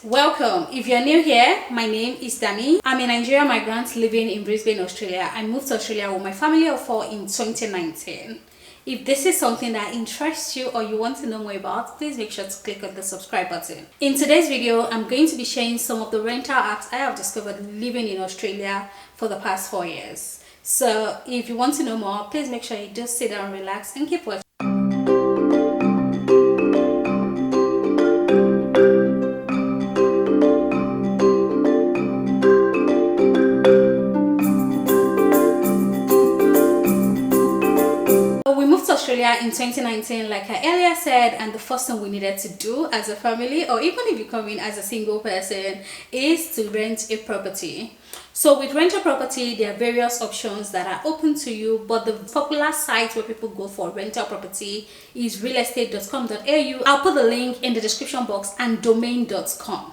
Welcome. If you're new here, my name is Dami. I'm a Nigerian migrant living in Brisbane, Australia. I moved to Australia with my family of 4 in 2019. If this is something that interests you or you want to know more about, please make sure to click on the subscribe button. In today's video, I'm going to be sharing some of the rental apps I have discovered living in Australia for the past 4 years. So if you want to know more, please make sure you just sit down, relax and keep watching. Australia in 2019, like I earlier said, and the first thing we needed to do as a family, or even if you come in as a single person, is to rent a property. So with rental property, there are various options that are open to you, but the popular site where people go for rental property is realestate.com.au. I'll put the link in the description box, and domain.com.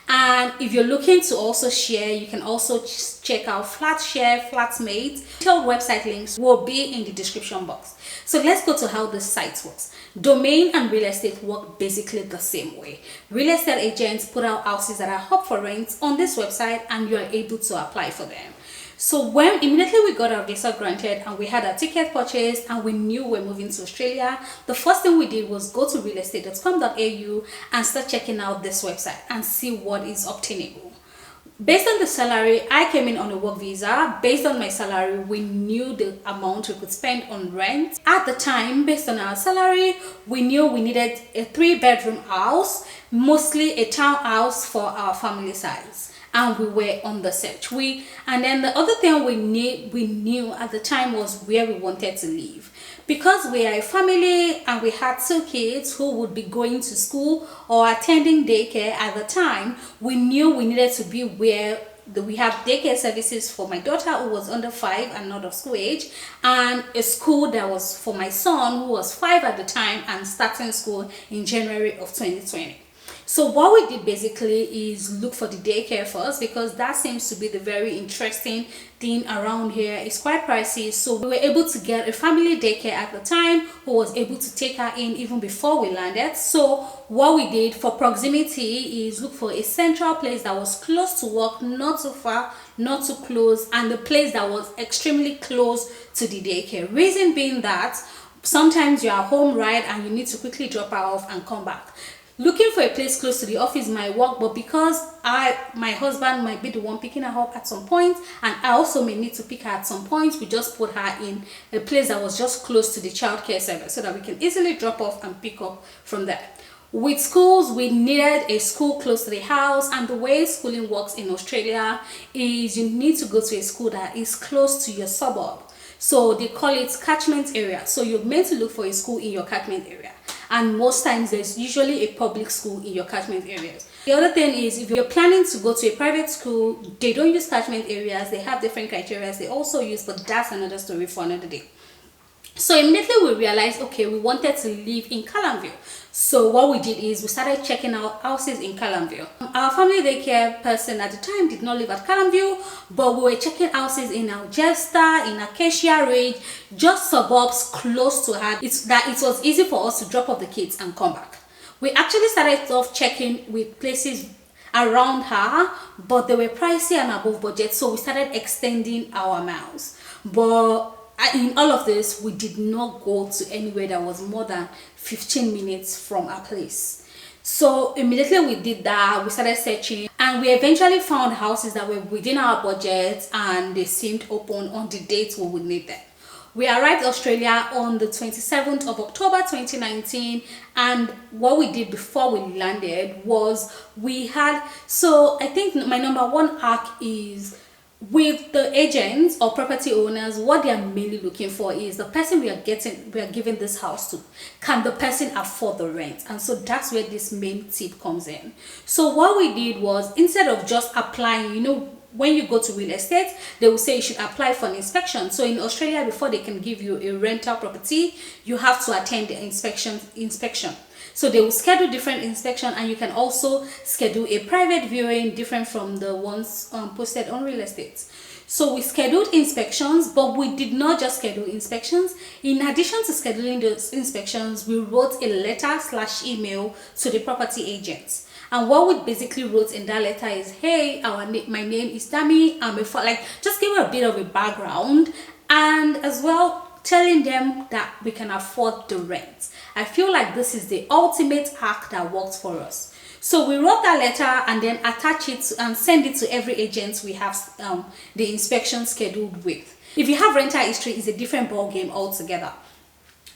And if you're looking to also share, you can also check out Flatshare, Flatmate. Detailed website links will be in the description box. So let's go to how this site works. Domain and real estate work basically the same way. Real estate agents put out houses that are up for rent on this website, and you are able to apply for them. So when immediately we got our visa granted and we had our ticket purchased and we knew we're moving to Australia, the first thing we did was go to realestate.com.au and start checking out this website and see what is obtainable. Based on the salary, I came in on a work visa. Based on my salary, we knew the amount we could spend on rent. At the time, based on our salary, we knew we needed a 3-bedroom house, mostly a townhouse for our family size. And we were on the search. And then the other thing we knew at the time was where we wanted to live. Because we are a family and we had 2 kids who would be going to school or attending daycare at the time, we knew we needed to be where we have daycare services for my daughter who was under 5 and not of school age, and a school that was for my son who was 5 at the time and starting school in January of 2020. So what we did basically is look for the daycare first, because that seems to be the very interesting thing around here. It's quite pricey, so we were able to get a family daycare at the time who was able to take her in even before we landed. So what we did for proximity is look for a central place that was close to work, not too far, not too close, and the place that was extremely close to the daycare. Reason being that sometimes you are home, right, and you need to quickly drop her off and come back. Looking for a place close to the office might work, but because my husband might be the one picking her up at some point, and I also may need to pick her at some point, we just put her in a place that was just close to the childcare service so that we can easily drop off and pick up from there. With schools, we needed a school close to the house, and the way schooling works in Australia is you need to go to a school that is close to your suburb. So they call it catchment area. So you're meant to look for a school in your catchment area. And most times there's usually a public school in your catchment areas. The other thing is, if you're planning to go to a private school, they don't use catchment areas. They have different criteria they also use, but that's another story for another day. So immediately we realized, okay, we wanted to live in Calamville. So what we did is we started checking out houses in Calamville. Our family daycare person at the time did not live at Calamville, but we were checking houses in Algesta, in Acacia Ridge, just suburbs close to her. It was easy for us to drop off the kids and come back. We actually started off checking with places around her, but they were pricey and above budget, so we started extending our miles. But in all of this, we did not go to anywhere that was more than 15 minutes from our place. So immediately we did that, we started searching, and we eventually found houses that were within our budget and they seemed open on the dates we would need them. We arrived Australia on the 27th of October 2019, and what we did before we landed was I think my number 1 hack is, with the agents or property owners, what they are mainly looking for is the person we are giving this house to, can the person afford the rent? And so that's where this main tip comes in. So what we did was, instead of just applying, when you go to real estate, they will say you should apply for an inspection. So in Australia, before they can give you a rental property, you have to attend the inspection. So they will schedule different inspection, and you can also schedule a private viewing different from the ones posted on real estate. So we scheduled inspections, but we did not just schedule inspections. In addition to scheduling those inspections, we wrote a letter/email to the property agents. And what we basically wrote in that letter is, hey, my name is Tammy, I'm a like, just give her a bit of a background, and as well telling them that we can afford the rent. I feel like this is the ultimate hack that works for us. So we wrote that letter and then attach it and send it to every agent we have the inspection scheduled with. If you have rental history, it's a different ball game altogether.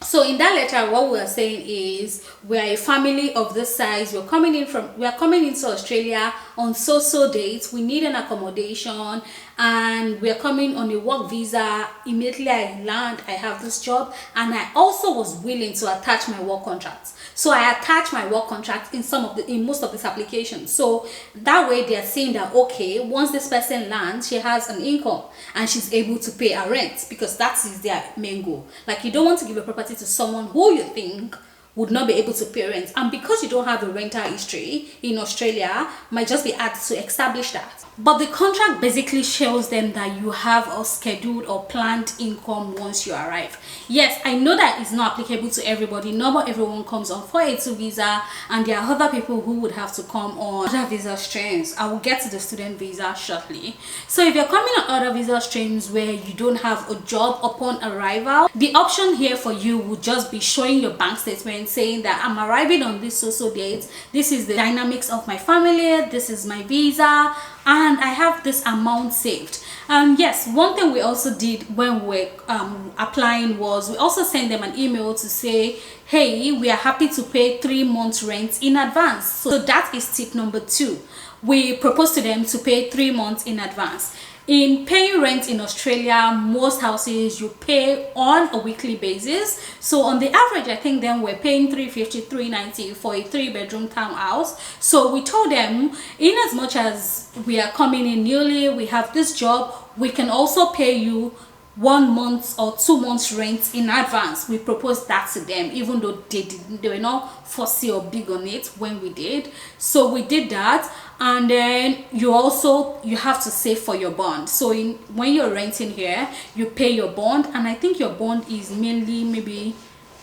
So in that letter, what we are saying is, we are a family of this size. We are coming into Australia on so dates. We need an accommodation, and we are coming on a work visa. Immediately I land, I have this job, and I also was willing to attach my work contracts. So I attach my work contract in most of these applications. So that way they are saying that, okay, once this person lands, she has an income and she's able to pay her rent, because that is their main goal. Like, you don't want to give a property to someone who you think would not be able to pay rent, and because you don't have a rental history in Australia, might just be hard to establish that. But the contract basically shows them that you have a scheduled or planned income once you arrive. Yes, I know that it's not applicable to everybody. Not everyone comes on 482 visa, and there are other people who would have to come on other visa streams. I will get to the student visa shortly. So if you're coming on other visa streams where you don't have a job upon arrival, the option here for you would just be showing your bank statement saying that I'm arriving on this so date, this is the dynamics of my family, this is my visa, and I have this amount saved. Yes, one thing we also did when we were applying was we also sent them an email to say, hey, we are happy to pay 3 months rent in advance. So that is tip number 2. We proposed to them to pay 3 months in advance. In paying rent in Australia, most houses you pay on a weekly basis. So on the average, I think then we're paying $350, $390 for a 3-bedroom townhouse. So we told them, in as much as we are coming in newly, we have this job, we can also pay you 1 month or 2 months rent in advance. We proposed that to them, even though they were not fussy or big on it when we did. So we did that. And then you have to save for your bond. So when you're renting here, you pay your bond, and I think your bond is mainly maybe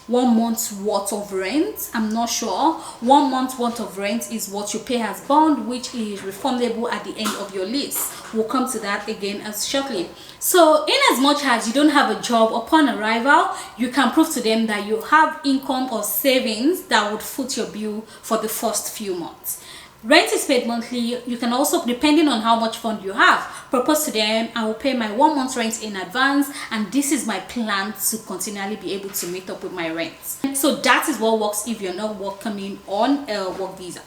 1 month's worth of rent. I'm not sure. 1 month's worth of rent is what you pay as bond, which is refundable at the end of your lease. We'll come to that again as shortly. So in as much as you don't have a job upon arrival, you can prove to them that you have income or savings that would foot your bill for the first few months. Rent is paid monthly. You can also, depending on how much fund you have, propose to them, I will pay my 1 month's rent in advance, and this is my plan to continually be able to meet up with my rent. So that is what works if you're not coming on a work visa.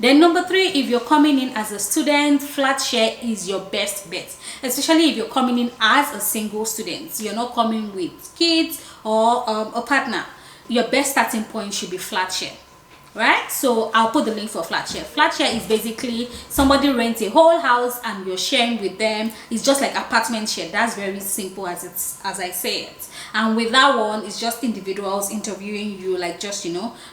Then number 3, if you're coming in as a student, flat share is your best bet, especially if you're coming in as a single student. You're not coming with kids or a partner. Your best starting point should be flat share. Right, so I'll put the link for flat share. Flat share is basically somebody rents a whole house and you're sharing with them. It's just like apartment share. That's very simple as I say it. And with that one, it's just individuals interviewing you, like just,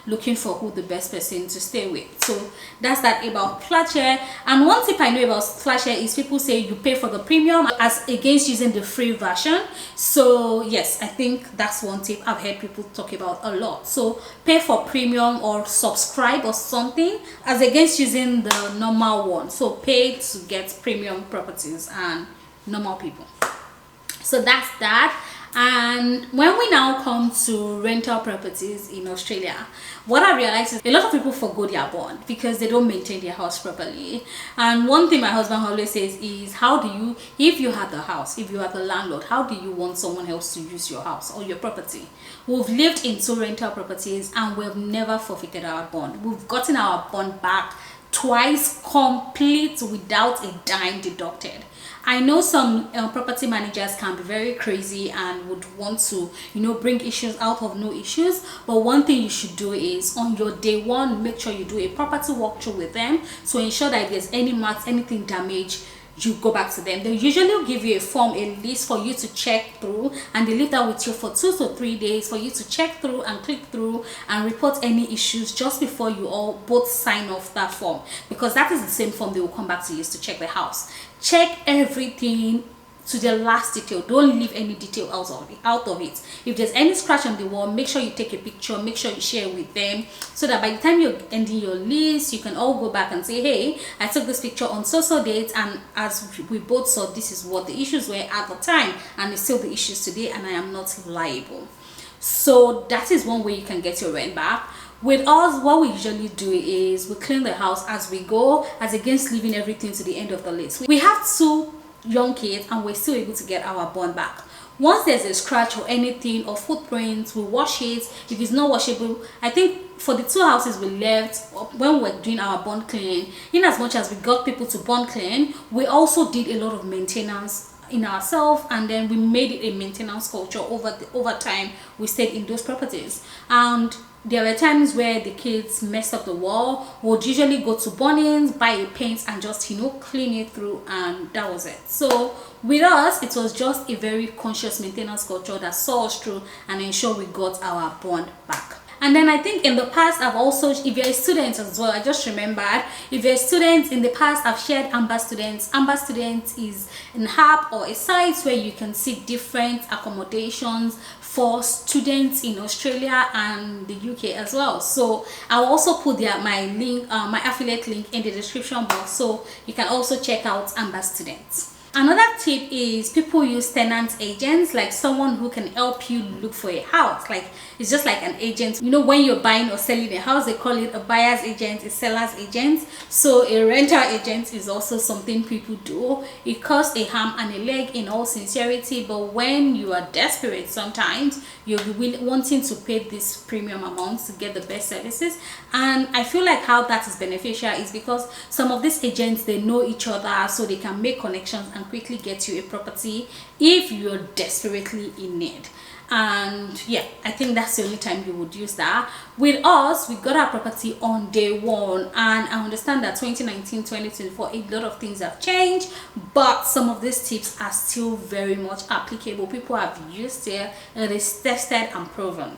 looking for who the best person to stay with. So that's that about flat share. And one tip I know about flat share is people say you pay for the premium as against using the free version. So yes, I think that's one tip I've heard people talk about a lot. So pay for premium or subscribe or something as against using the normal one. So pay to get premium properties and normal people. So that's that. And when we now come to rental properties in Australia, what I realized is a lot of people forgo their bond because they don't maintain their house properly. And one thing my husband always says is, if you had the house, if you are the landlord, how do you want someone else to use your house or your property? We've lived in 2 rental properties and we've never forfeited our bond. We've gotten our bond back twice complete without a dime deducted. I know some property managers can be very crazy and would want to, bring issues out of no issues. But one thing you should do is on your day one, make sure you do a property walkthrough with them to ensure that if there's any marks, anything damaged, you go back to them. They usually give you a form, a list for you to check through, and they leave that with you for 2 to 3 days for you to check through and click through and report any issues just before you all both sign off that form, because that is the same form they will come back to use to check the house. Check everything to the last detail. Don't leave any detail out of it. If there's any scratch on the wall, make sure you take a picture, make sure you share it with them, so that by the time you're ending your list, you can all go back and say, hey, I took this picture on so date, and as we both saw, this is what the issues were at the time, and it's still the issues today, and I am not liable. So that is one way you can get your rent back. With us, what we usually do is we clean the house as we go, as against leaving everything to the end of the list. We have 2 young kids and we're still able to get our bond back. Once there's a scratch or anything or footprints, we wash it. If it's not washable, I think for the 2 houses we left when we were doing our bond cleaning, in as much as we got people to bond clean, we also did a lot of maintenance in ourselves, and then we made it a maintenance culture over time. We stayed in those properties, and there were times where the kids messed up the wall. Would usually go to Bunnings, buy a paint, and just clean it through, and that was it. So with us, it was just a very conscious maintenance culture that saw us through and ensured we got our bond back. And then I think in the past, I've also, if you're a student as well, I just remembered, if you're a student, in the past I've shared Amber Students. Amber Students is an app or a site where you can see different accommodations for students in Australia and the UK as well. So I'll also put my link, my affiliate link in the description box, so you can also check out Amber Students. Another tip is people use tenant agents, like someone who can help you look for a house. Like, it's just like an agent. When you're buying or selling a house, they call it a buyer's agent, a seller's agent. So a rental agent is also something people do. It costs a arm and a leg in all sincerity, but when you are desperate, sometimes you'll be wanting to pay this premium amounts to get the best services. And I feel like how that is beneficial is because some of these agents, they know each other, so they can make connections and quickly get you a property if you're desperately in need. And yeah, I think that's the only time you would use that. With us, we got our property on day 1, and I understand that 2019 2024 a lot of things have changed, but some of these tips are still very much applicable. People have used it, it is tested and proven.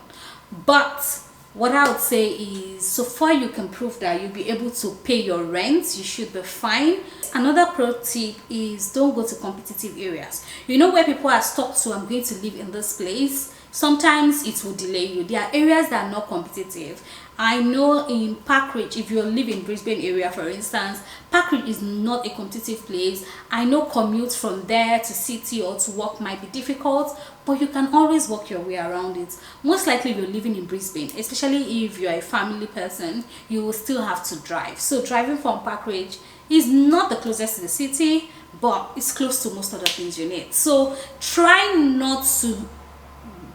But what I would say is, so far you can prove that you'll be able to pay your rent, you should be fine. Another pro tip is don't go to competitive areas. Where people are stuck to, I'm going to live in this place, sometimes it will delay you. There are areas that are not competitive. I know in Parkridge, if you live in Brisbane area for instance, Parkridge is not a competitive place. I know commutes from there to city or to work might be difficult, but you can always work your way around it. Most likely if you're living in Brisbane, especially if you're a family person, you will still have to drive. So driving from Parkridge is not the closest to the city, but it's close to most other things you need. So try not to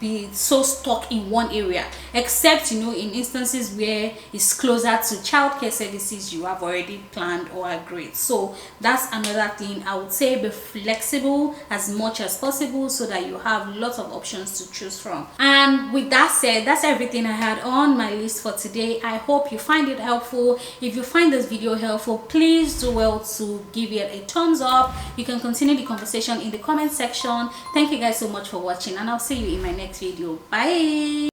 be so stuck in one area, except in instances where it's closer to childcare services you have already planned or agreed. So that's another thing. I would say be flexible as much as possible so that you have lots of options to choose from. And with that said, that's everything I had on my list for today. I hope you find it helpful. If you find this video helpful, please do well to give it a thumbs up. You can continue the conversation in the comment section. Thank you guys so much for watching, and I'll see you in my next video. Bye.